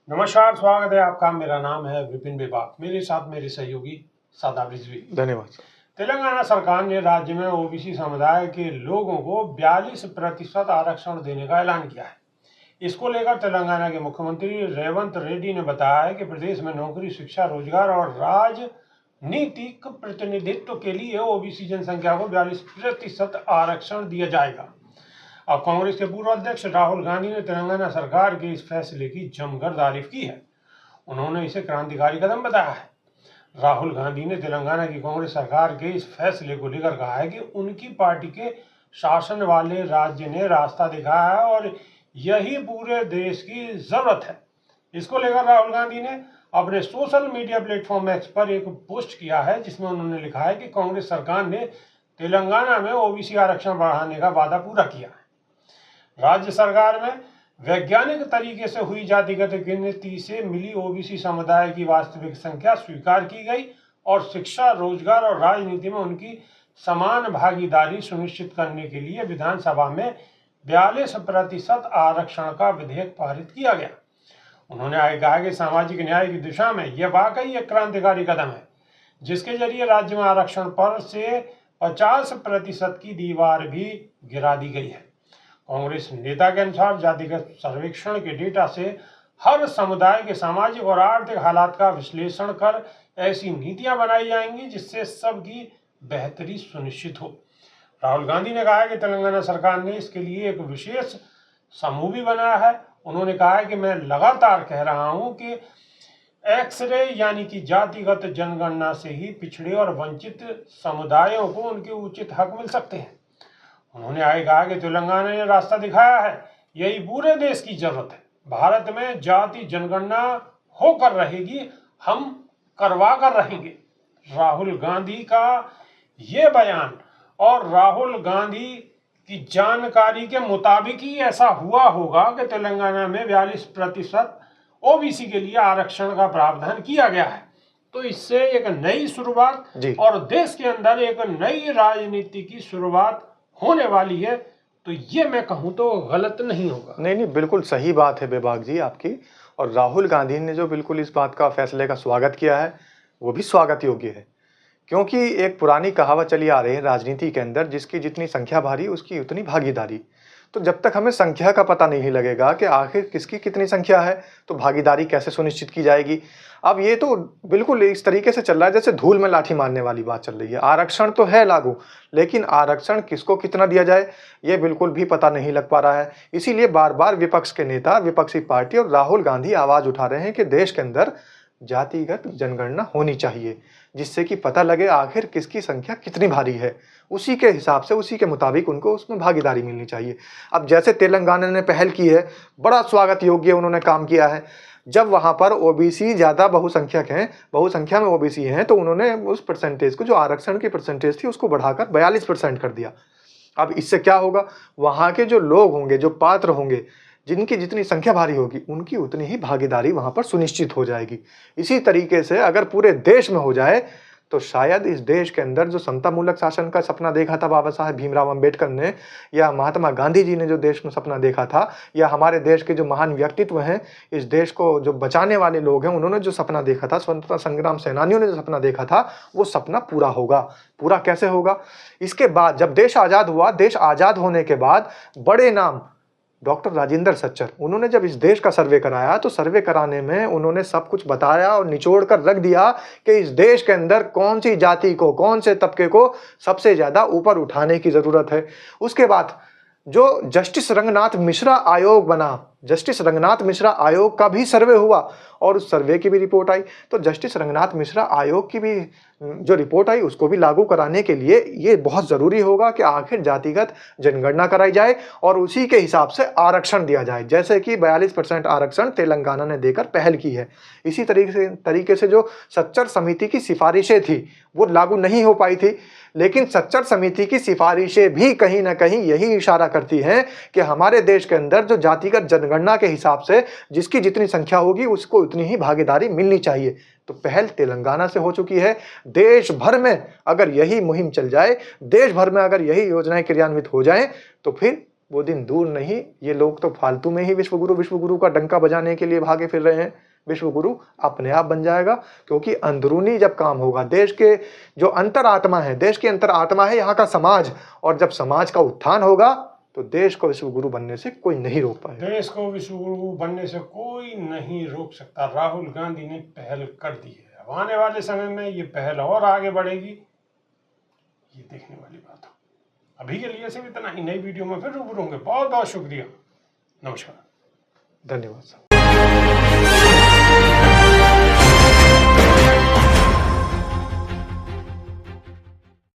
नमस्कार, स्वागत है आपका। मेरा नाम है विपिन बेबाक। मेरे साथ मेरे सहयोगी सादाब रिजवी। धन्यवाद सर। तेलंगाना सरकार ने राज्य में ओबीसी समुदाय के लोगों को 42% आरक्षण देने का ऐलान किया है। इसको लेकर तेलंगाना के मुख्यमंत्री रेवंत रेड्डी ने बताया है कि प्रदेश में नौकरी, शिक्षा, रोजगार और राजनीतिक प्रतिनिधित्व के लिए ओबीसी जनसंख्या को 42% आरक्षण दिया जाएगा। अब कांग्रेस के पूर्व अध्यक्ष राहुल गांधी ने तेलंगाना सरकार के इस फैसले की जमकर तारीफ की है। उन्होंने इसे क्रांतिकारी कदम बताया है। राहुल गांधी ने तेलंगाना की कांग्रेस सरकार के इस फैसले को लेकर कहा है कि उनकी पार्टी के शासन वाले राज्य ने रास्ता दिखाया है और यही पूरे देश की जरूरत है। इसको लेकर राहुल गांधी ने अपने सोशल मीडिया प्लेटफॉर्म एक्स पर एक पोस्ट किया है, जिसमें उन्होंने लिखा है कि कांग्रेस सरकार ने तेलंगाना में ओबीसी आरक्षण बढ़ाने का वादा पूरा किया है। राज्य सरकार में वैज्ञानिक तरीके से हुई जातिगत गिनती से मिली ओबीसी समुदाय की वास्तविक संख्या स्वीकार की गई और शिक्षा, रोजगार और राजनीति में उनकी समान भागीदारी सुनिश्चित करने के लिए विधानसभा में 42% आरक्षण का विधेयक पारित किया गया। उन्होंने आगे कहा कि सामाजिक न्याय की दिशा में यह वाकई एक क्रांतिकारी कदम है, जिसके जरिए राज्य में आरक्षण पर से 50% की दीवार भी गिरा दी गई है। कांग्रेस नेता के अनुसार जातिगत सर्वेक्षण के डेटा से हर समुदाय के सामाजिक और आर्थिक हालात का विश्लेषण कर ऐसी नीतियां बनाई जाएंगी जिससे सबकी बेहतरी सुनिश्चित हो। राहुल गांधी ने कहा है कि तेलंगाना सरकार ने इसके लिए एक विशेष समूह भी बनाया है। उन्होंने कहा है कि मैं लगातार कह रहा हूं कि एक्सरे यानी कि जातिगत जनगणना से ही पिछड़े और वंचित समुदायों को उनके उचित हक मिल सकते हैं। उन्होंने आगे कहा कि तेलंगाना ने रास्ता दिखाया है, यही पूरे देश की जरूरत है। भारत में जाति जनगणना होकर रहेगी, हम करवा कर रहेंगे। राहुल गांधी का ये बयान और राहुल गांधी की जानकारी के मुताबिक ही ऐसा हुआ होगा कि तेलंगाना में 42% ओबीसी के लिए आरक्षण का प्रावधान किया गया है। तो इससे एक नई शुरुआत और देश के अंदर एक नई राजनीति की शुरुआत होने वाली है। तो ये मैं कहूं तो गलत नहीं होगा। नहीं, बिल्कुल सही बात है बेबाक जी आपकी। और राहुल गांधी ने जो बिल्कुल इस बात का फैसले का स्वागत किया है, वो भी स्वागत योग्य है। क्योंकि एक पुरानी कहावत चली आ रही है राजनीति के अंदर, जिसकी जितनी संख्या भारी उसकी उतनी भागीदारी। तो जब तक हमें संख्या का पता नहीं लगेगा कि आखिर किसकी कितनी संख्या है, तो भागीदारी कैसे सुनिश्चित की जाएगी। अब ये तो बिल्कुल इस तरीके से चल रहा है जैसे धूल में लाठी मारने वाली बात चल रही है। आरक्षण तो है लागू, लेकिन आरक्षण किसको कितना दिया जाए ये बिल्कुल भी पता नहीं लग पा रहा है। इसीलिए बार बार विपक्ष के नेता, विपक्षी पार्टी और राहुल गांधी आवाज उठा रहे हैं कि देश के अंदर जातिगत जनगणना होनी चाहिए, जिससे कि पता लगे आखिर किसकी संख्या कितनी भारी है। उसी के हिसाब से, उसी के मुताबिक उनको उसमें भागीदारी मिलनी चाहिए। अब जैसे तेलंगाना ने पहल की है, बड़ा स्वागत योग्य उन्होंने काम किया है। जब वहां पर ओबीसी ज़्यादा बहुसंख्यक हैं, बहुसंख्या में ओबीसी हैं, तो उन्होंने उस परसेंटेज को, जो आरक्षण की परसेंटेज थी, उसको बढ़ाकर 42% कर दिया। अब इससे क्या होगा, वहाँ के जो लोग होंगे, जो पात्र होंगे, जिनकी जितनी संख्या भारी होगी, उनकी उतनी ही भागीदारी वहां पर सुनिश्चित हो जाएगी। इसी तरीके से अगर पूरे देश में हो जाए तो शायद इस देश के अंदर जो समतामूलक शासन का सपना देखा था बाबा साहेब भीमराव अंबेडकर ने, या महात्मा गांधी जी ने जो देश में सपना देखा था, या हमारे देश के जो महान व्यक्तित्व हैं, इस देश को जो बचाने वाले लोग हैं, उन्होंने जो सपना देखा था, स्वतंत्रता संग्राम सेनानियों ने जो सपना देखा था, वो सपना पूरा होगा। पूरा कैसे होगा? इसके बाद जब देश आज़ाद हुआ, देश आज़ाद होने के बाद बड़े नाम डॉक्टर राजेंद्र सच्चर, उन्होंने जब इस देश का सर्वे कराया, तो सर्वे कराने में उन्होंने सब कुछ बताया और निचोड़ कर रख दिया कि इस देश के अंदर कौन सी जाति को, कौन से तबके को सबसे ज़्यादा ऊपर उठाने की ज़रूरत है। उसके बाद जो जस्टिस रंगनाथ मिश्रा आयोग बना, जस्टिस रंगनाथ मिश्रा आयोग का भी सर्वे हुआ और उस सर्वे की भी रिपोर्ट आई। तो जस्टिस रंगनाथ मिश्रा आयोग की भी जो रिपोर्ट आई, उसको भी लागू कराने के लिए ये बहुत ज़रूरी होगा कि आखिर जातिगत जनगणना कराई जाए और उसी के हिसाब से आरक्षण दिया जाए, जैसे कि 42% आरक्षण तेलंगाना ने देकर पहल की है। इसी तरीके से जो सच्चर समिति की सिफारिशें थी, वो लागू नहीं हो पाई थी, लेकिन सच्चर समिति की सिफारिशें भी कहीं ना कहीं यही इशारा करती हैं कि हमारे देश के अंदर जो जातिगत जनगणना के हिसाब से जिसकी जितनी संख्या होगी, उसको उतनी ही भागीदारी मिलनी चाहिए। तो पहल तेलंगाना से हो चुकी है। देश भर में अगर यही मुहिम चल जाए, देश भर में अगर यही योजनाएं क्रियान्वित हो जाएं, तो फिर वो दिन दूर नहीं। ये लोग तो फालतू में ही विश्व गुरु का डंका बजाने के लिए भागे फिर रहे हैं। विश्व गुरु अपने आप बन जाएगा, क्योंकि अंदरूनी जब काम होगा, देश के जो अंतरात्मा है, देश की अंतरात्मा है यहाँ का समाज, और जब समाज का उत्थान होगा तो देश को विश्व गुरु बनने से कोई नहीं रोक पाएगा। देश को विश्व गुरु बनने से कोई नहीं रोक सकता। राहुल गांधी ने पहल कर दी है। अब आने वाले समय में ये पहल और आगे बढ़ेगी, ये देखने वाली बात हो। अभी के लिए सिर्फ इतना ही। नई वीडियो में फिर रूबरू होंगे। बहुत बहुत शुक्रिया। नमस्कार। धन्यवाद साहब।